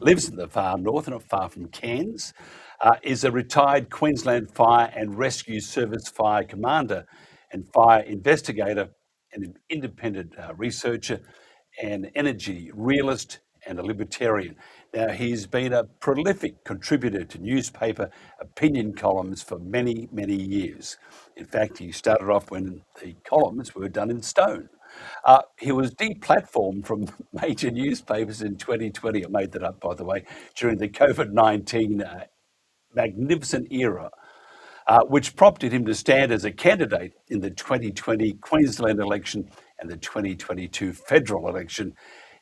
lives in the far north, not far from Cairns, is a retired Queensland Fire and Rescue Service fire commander and fire investigator, an independent researcher, an energy realist, and a libertarian. Now, he's been a prolific contributor to newspaper opinion columns for many, many years. In fact, he started off when the columns were done in stone. He was deplatformed from major newspapers in 2020. I made that up, by the way, during the COVID-19 magnificent era, which prompted him to stand as a candidate in the 2020 Queensland election and the 2022 federal election.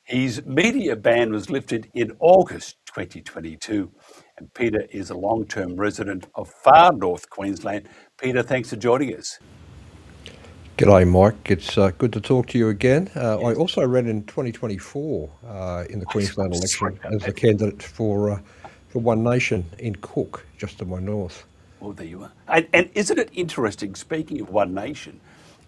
His media ban was lifted in August 2022, and Peter is a long-term resident of Far North Queensland. Peter, thanks for joining us. G'day, Mike. It's good to talk to you again. I also ran in 2024 in the Queensland election as a candidate for One Nation in Cook, just to my north. Well, there you are. And isn't it interesting, speaking of One Nation,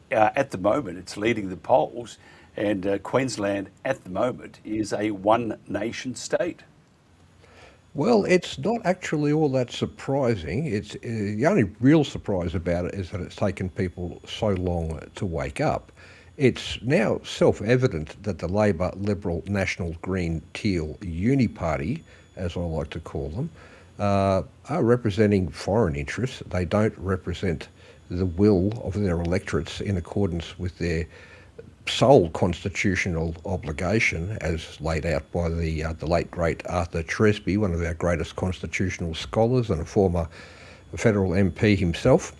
at the moment it's leading the polls, and Queensland at the moment is a One Nation state. Well, it's not actually all that surprising. It's the only real surprise about it is that it's taken people so long to wake up. It's now self-evident that the Labor, Liberal, National, Green, Teal Uni Party, as I like to call them, are representing foreign interests. They don't represent the will of their electorates in accordance with their sole constitutional obligation, as laid out by the late great Arthur Tresby, one of our greatest constitutional scholars and a former federal MP himself.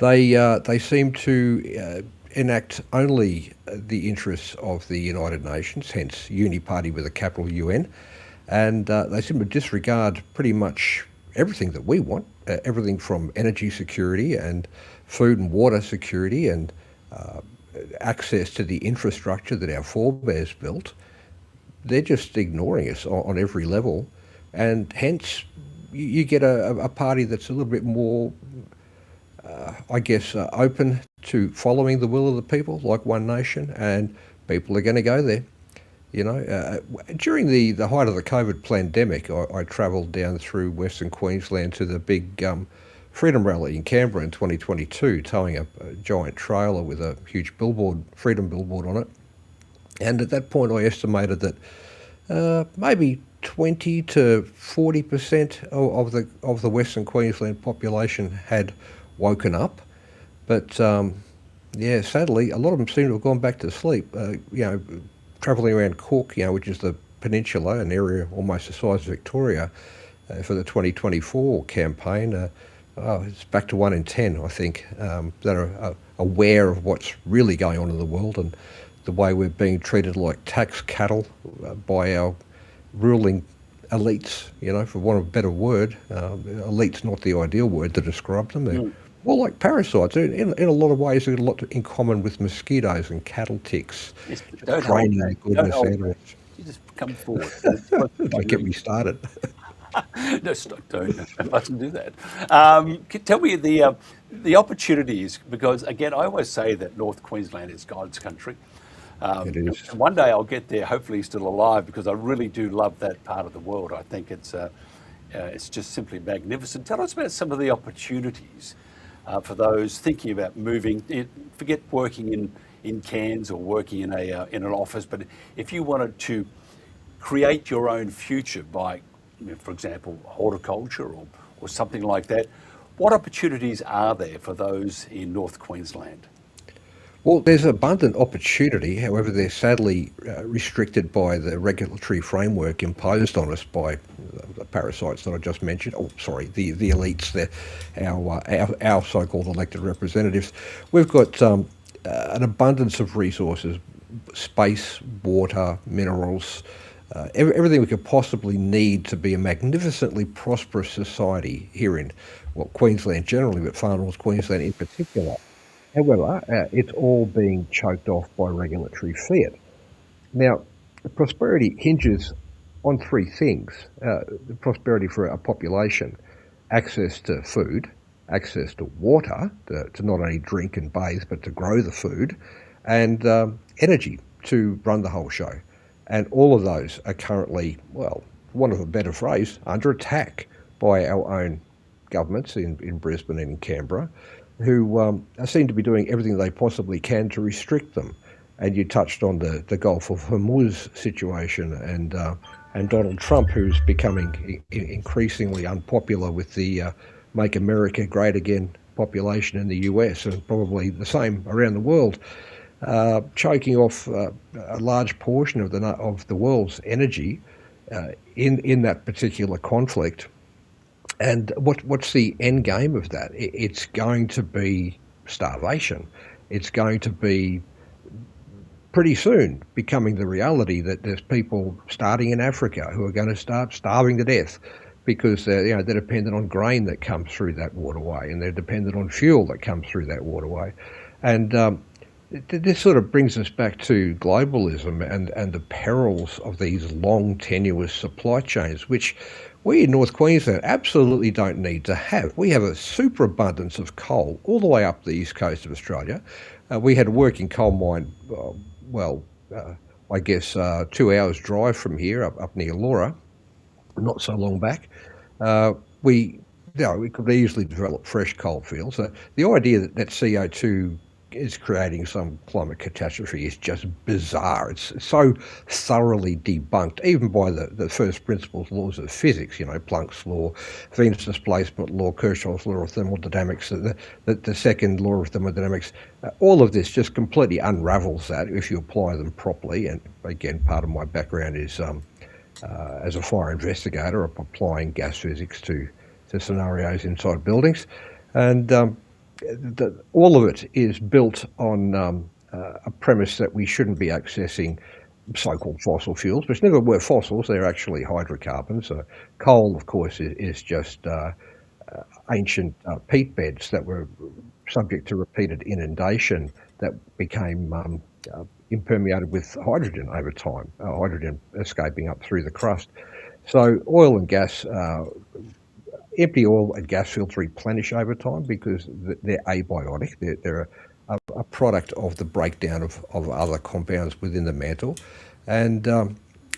They seem to enact only the interests of the United Nations, hence Uni Party with a capital UN, and they seem to disregard pretty much everything that we want, everything from energy security and food and water security and access to the infrastructure that our forebears built. They're just ignoring us on every level, and hence you get a party that's a little bit more, open to following the will of the people, like One Nation, and people are going to go there. You know, during the height of the COVID pandemic, I travelled down through Western Queensland to the big Freedom Rally in Canberra in 2022, towing a giant trailer with a huge billboard, Freedom billboard on it. And at that point, I estimated that maybe 20 to 40% of the Western Queensland population had woken up. But sadly, a lot of them seem to have gone back to sleep. Travelling around Cook, which is the peninsula, an area almost the size of Victoria, for the 2024 campaign. It's back to 1 in 10, I think, that are aware of what's really going on in the world and the way we're being treated like tax cattle by our ruling elites, for want of a better word. Elite's not the ideal word to describe them. They're more like parasites. In a lot of ways, they've got a lot in common with mosquitoes and cattle ticks. Yes, draining the goodness out of it. You just come forward. Don't get me started. No, don't. I mustn't do that. Tell me the opportunities, because again, I always say that North Queensland is God's country. It is. And one day I'll get there, hopefully still alive, because I really do love that part of the world. I think it's just simply magnificent. Tell us about some of the opportunities for those thinking about moving. Forget working in Cairns or working in an office, but if you wanted to create your own future by, for example, horticulture or something like that, what opportunities are there for those in North Queensland? Well, there's abundant opportunity. However, they're sadly restricted by the regulatory framework imposed on us by the parasites that I just mentioned. Oh, sorry, the elites, our so-called elected representatives. We've got an abundance of resources, space, water, minerals, everything we could possibly need to be a magnificently prosperous society here in Queensland generally, but Far North Queensland in particular. However, it's all being choked off by regulatory fiat. Now, prosperity hinges on three things. Prosperity for a population: access to food, access to water, to not only drink and bathe, but to grow the food, and energy to run the whole show. And all of those are currently, well, for want of a better phrase, under attack by our own governments in Brisbane and in Canberra, who seem to be doing everything they possibly can to restrict them. And you touched on the Gulf of Hormuz situation and Donald Trump, who's becoming increasingly unpopular with the Make America Great Again population in the US, and probably the same around the world, choking off a large portion of the world's energy in that particular conflict. And what's the end game of that? It's going to be starvation. It's going to be pretty soon becoming the reality that there's people starting in Africa who are going to start starving to death because they're dependent on grain that comes through that waterway, and they're dependent on fuel that comes through that waterway. And this sort of brings us back to globalism and the perils of these long, tenuous supply chains, which we in North Queensland absolutely don't need to have. We have a superabundance of coal all the way up the east coast of Australia. We had a working coal mine, I guess 2 hours drive from here, up near Laura, not so long back. We could easily develop fresh coal fields. The idea that CO2 is creating some climate catastrophe is just bizarre. It's so thoroughly debunked, even by the first principles laws of physics, Planck's law, Venus displacement law, Kirchhoff's law of thermodynamics, the second law of thermodynamics. All of this just completely unravels that if you apply them properly. And again, part of my background is as a fire investigator, applying gas physics to scenarios inside buildings. And all of it is built on a premise that we shouldn't be accessing so-called fossil fuels, which never were fossils. They're actually hydrocarbons. Coal, of course, is just ancient peat beds that were subject to repeated inundation that became impermeated with hydrogen over time, hydrogen escaping up through the crust. So oil and gas, empty oil and gas fields replenish over time because they're abiotic. They're a product of the breakdown of other compounds within the mantle. And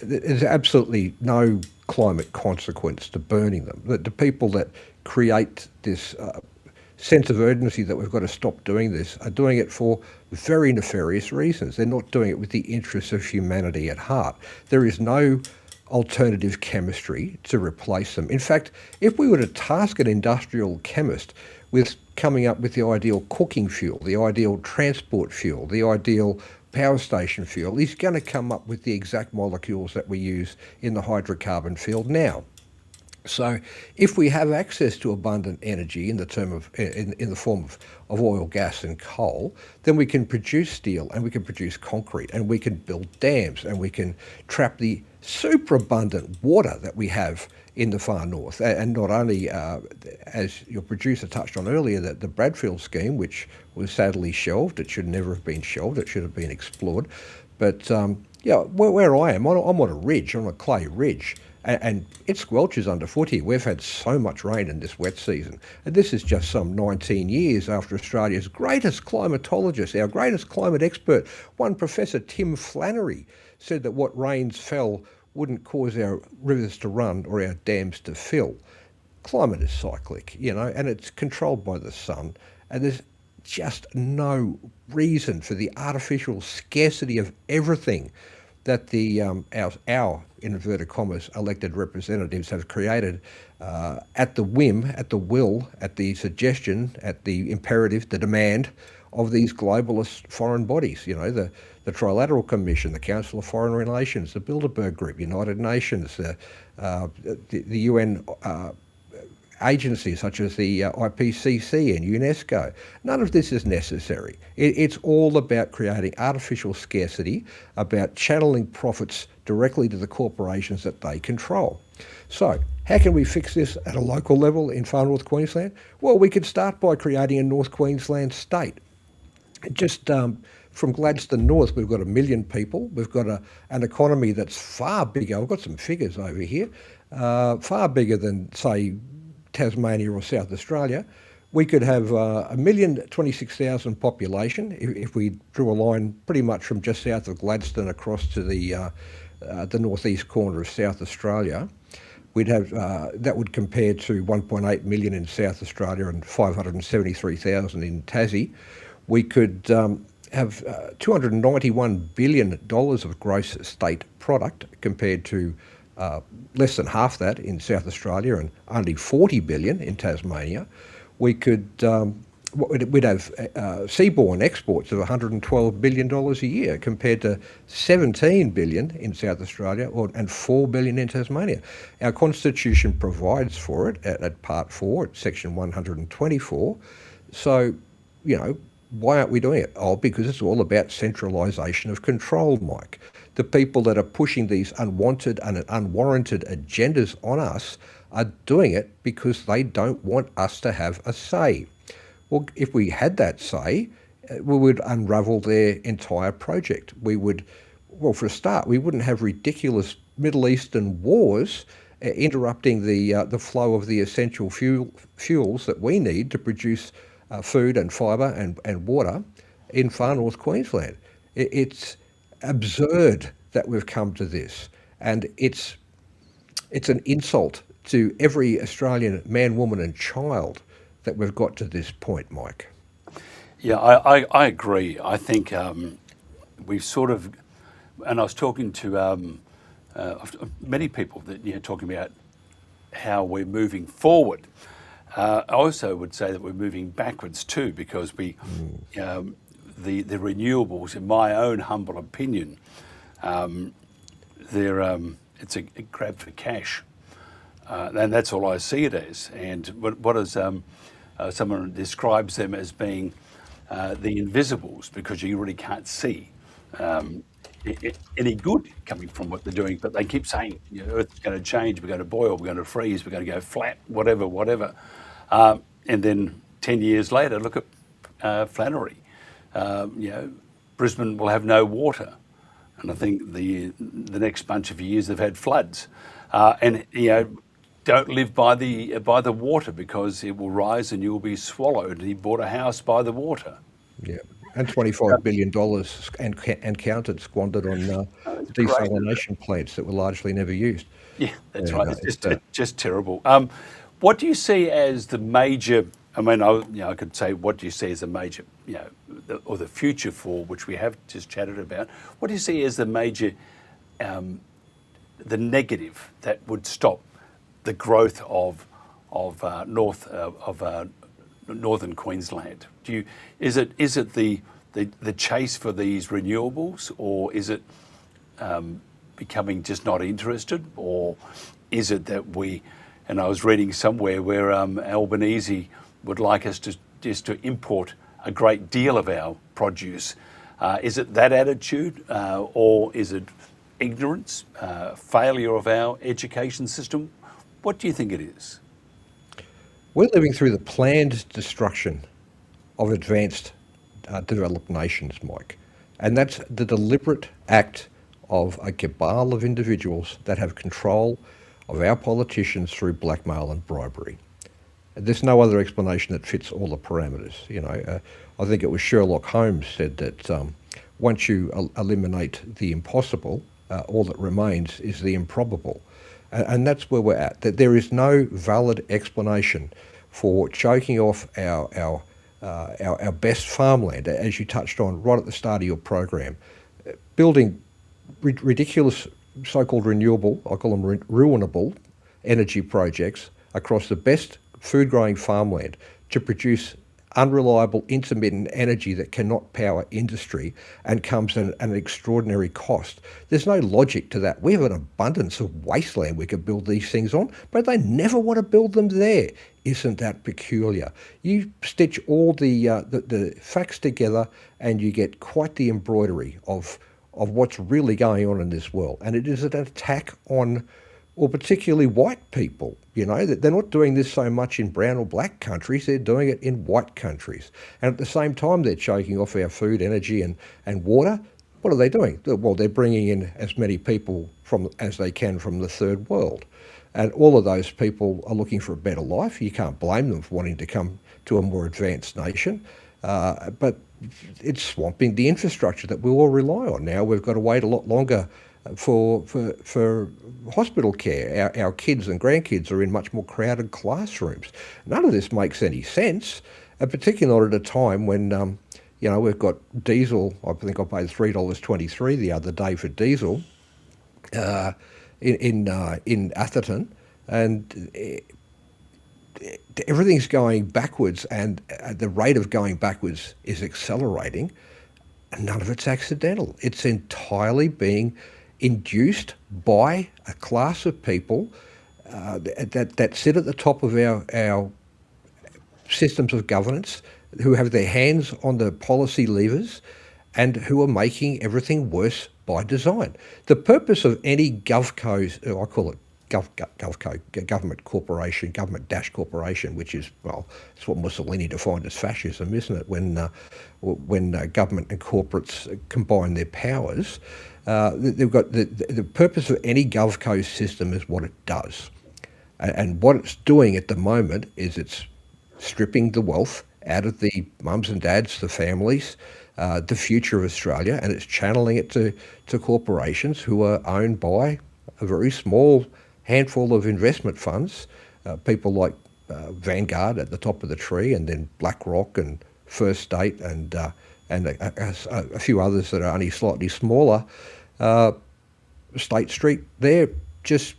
there's absolutely no climate consequence to burning them. The people that create this sense of urgency that we've got to stop doing this are doing it for very nefarious reasons. They're not doing it with the interests of humanity at heart. There is no alternative chemistry to replace them. In fact, if we were to task an industrial chemist with coming up with the ideal cooking fuel, the ideal transport fuel, the ideal power station fuel, he's going to come up with the exact molecules that we use in the hydrocarbon field now. So if we have access to abundant energy in the form of oil, gas and coal, then we can produce steel and we can produce concrete and we can build dams and we can trap the superabundant water that we have in the far north. And not only, as your producer touched on earlier, that the Bradfield scheme, which was sadly shelved, it should never have been shelved, it should have been explored. But where I am, I'm on a ridge, on a clay ridge, and it squelches underfoot here. We've had so much rain in this wet season. And this is just some 19 years after Australia's greatest climatologist, our greatest climate expert, one Professor Tim Flannery, said that what rains fell wouldn't cause our rivers to run or our dams to fill. Climate is cyclic, and it's controlled by the sun. And there's just no reason for the artificial scarcity of everything that our in inverted commas elected representatives have created at the whim, at the will, at the suggestion, at the imperative, the demand of these globalist foreign bodies. The Trilateral Commission, the Council of Foreign Relations, the Bilderberg Group, United Nations, the UN agencies such as the IPCC and UNESCO. None of this is necessary. It's all about creating artificial scarcity, about channeling profits directly to the corporations that they control. So how can we fix this at a local level in Far North Queensland? Well, we could start by creating a North Queensland state. Just from Gladstone North, we've got 1 million people. We've got an economy that's far bigger. I've got some figures over here, far bigger than, say, Tasmania or South Australia. We could have 1,026,000 population if we drew a line pretty much from just south of Gladstone across to the the northeast corner of South Australia, we'd have that would compare to 1.8 million in South Australia and 573,000 in Tassie. We could have $291 billion of gross state product compared to less than half that in South Australia and only 40 billion in Tasmania. We could we'd have seaborne exports of $112 billion a year compared to 17 billion in South Australia and 4 billion in Tasmania. Our constitution provides for it at Part 4, at Section 124. So, why aren't we doing it? Oh, because it's all about centralisation of control, Mike. The people that are pushing these unwanted and unwarranted agendas on us are doing it because they don't want us to have a say. Well, if we had that say, we would unravel their entire project. We would, well, for a start, we wouldn't have ridiculous Middle Eastern wars interrupting the flow of the essential fuels that we need to produce food and fibre and water in Far North Queensland. It's absurd that we've come to this, and it's an insult to every Australian man, woman and child that we've got to this point, Mike. Yeah, I agree. I think we've sort of, and I was talking to many people that talking about how we're moving forward. I also would say that we're moving backwards too, because the renewables, in my own humble opinion, it's a grab for cash, and that's all I see it as. And what is someone describes them as being the invisibles, because you really can't see any good coming from what they're doing. But they keep saying, Earth's going to change, we're going to boil, we're going to freeze, we're going to go flat, whatever. And then 10 years later, look at Flannery. Brisbane will have no water, and I think the next bunch of years they've had floods, and don't live by the water because it will rise and you will be swallowed. And he bought a house by the water. Yeah, and $25 billion and counted squandered on desalination plants that were largely never used. Yeah, that's right. It's just terrible. What do you see as the major? I mean, I could say, what do you see as the major, or the future for which we have just chatted about? What do you see as the major, the negative that would stop the growth of northern Queensland? Is it the chase for these renewables, or is it becoming just not interested, or is it that and I was reading somewhere where Albanese would like us to import a great deal of our produce. Is it that attitude, or is it ignorance, failure of our education system? What do you think it is? We're living through the planned destruction of advanced developed nations, Mike. And that's the deliberate act of a cabal of individuals that have control of our politicians through blackmail and bribery. There's no other explanation that fits all the parameters. I think it was Sherlock Holmes said that once you eliminate the impossible, all that remains is the improbable. And that's where we're at. That there is no valid explanation for choking off our best farmland, as you touched on right at the start of your program, building ridiculous so-called renewable, I call them ruinable, energy projects across the best food-growing farmland to produce unreliable intermittent energy that cannot power industry and comes at an extraordinary cost. There's no logic to that. We have an abundance of wasteland we could build these things on, but they never want to build them there. Isn't that peculiar? You stitch all the facts together and you get quite the embroidery of what's really going on in this world. And it is an attack on, or particularly white people. They're not doing this so much in brown or black countries, they're doing it in white countries. And at the same time, they're choking off our food, energy and water. What are they doing? Well, they're bringing in as many people as they can from the third world. And all of those people are looking for a better life. You can't blame them for wanting to come to a more advanced nation. But it's swamping the infrastructure that we all rely on now. We've got to wait a lot longer for hospital care. Our kids and grandkids are in much more crowded classrooms. None of this makes any sense, particularly not at a time when we've got diesel. I think I paid $3.23 the other day for diesel in Atherton, and everything's going backwards, and the rate of going backwards is accelerating. And none of it's accidental. It's entirely being induced by a class of people that sit at the top of our systems of governance, who have their hands on the policy levers, and who are making everything worse by design. The purpose of any GovCo, I call it GovCo, government corporation, government-corporation, which is, well, it's what Mussolini defined as fascism, isn't it? When government and corporates combine their powers, they've got the purpose of any GovCo system is what it does. And what it's doing at the moment is it's stripping the wealth out of the mums and dads, the families, the future of Australia, and it's channeling it to corporations who are owned by a very small handful of investment funds, people like Vanguard at the top of the tree, and then BlackRock and First State, and a few others that are only slightly smaller. State Street, they're just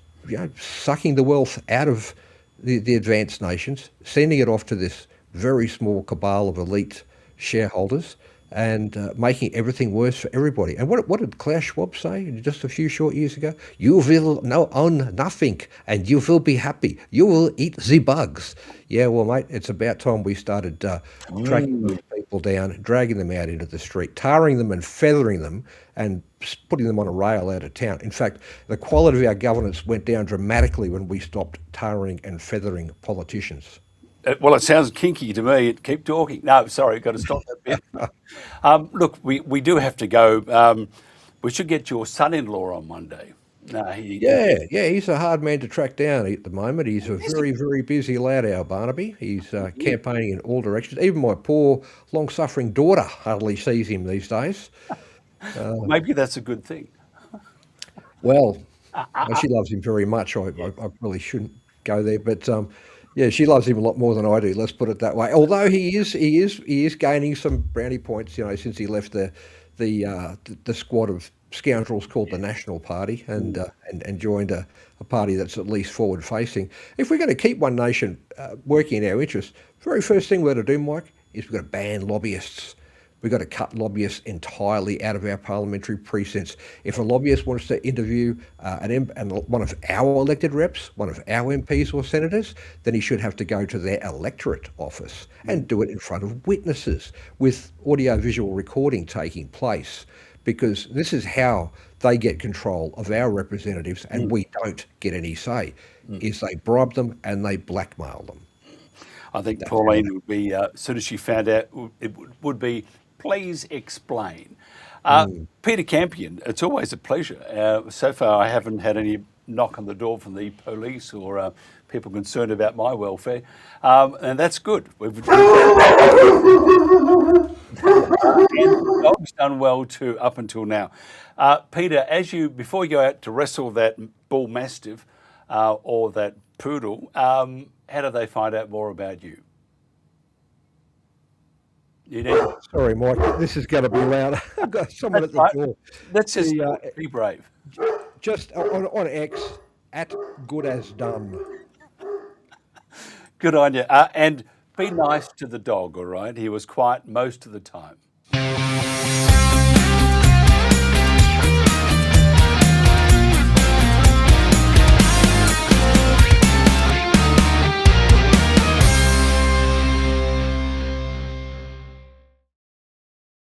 sucking the wealth out of the advanced nations, sending it off to this very small cabal of elite shareholders, and making everything worse for everybody. And what did Klaus Schwab say just a few short years ago? You will now own nothing, and you will be happy. You will eat the bugs. Yeah, well, mate, it's about time we started tracking these people down, dragging them out into the street, tarring them and feathering them, and putting them on a rail out of town. In fact, the quality of our governance went down dramatically when we stopped tarring and feathering politicians. Well, it sounds kinky to me. Keep talking. No, sorry, got to stop that bit. Look, we do have to go. We should get your son-in-law on Monday. No, Yeah, he's a hard man to track down at the moment. He's a very, very busy lad, our Barnaby. He's campaigning in all directions. Even my poor, long-suffering daughter hardly sees him these days. maybe that's a good thing. Well, she loves him very much. I really shouldn't go there, but yeah, she loves him a lot more than I do. Let's put it that way. Although he is gaining some brownie points, since he left the squad of scoundrels called the National Party, and joined a party that's at least forward facing. If we're going to keep One Nation working in our interests, very first thing we've got to do, Mike, is we've got to ban lobbyists. We've got to cut lobbyists entirely out of our parliamentary precincts. If a lobbyist wants to interview one of our elected reps, one of our MPs or senators, then he should have to go to their electorate office and do it in front of witnesses, with audio-visual recording taking place, because this is how they get control of our representatives, and we don't get any say, is they bribe them and they blackmail them. I think Pauline would be, as soon as she found out, it would be, please explain. Peter Campion, it's always a pleasure. So far, I haven't had any knock on the door from the police or people concerned about my welfare, and that's good. And the dog's done well too up until now. Peter, before you go out to wrestle that bull mastiff or that poodle, how do they find out more about you? Sorry, Mike, this is going to be loud. I've got someone at the door. Let's just be brave. Just on X, at good as done. Good on you. And be nice to the dog, all right? He was quiet most of the time.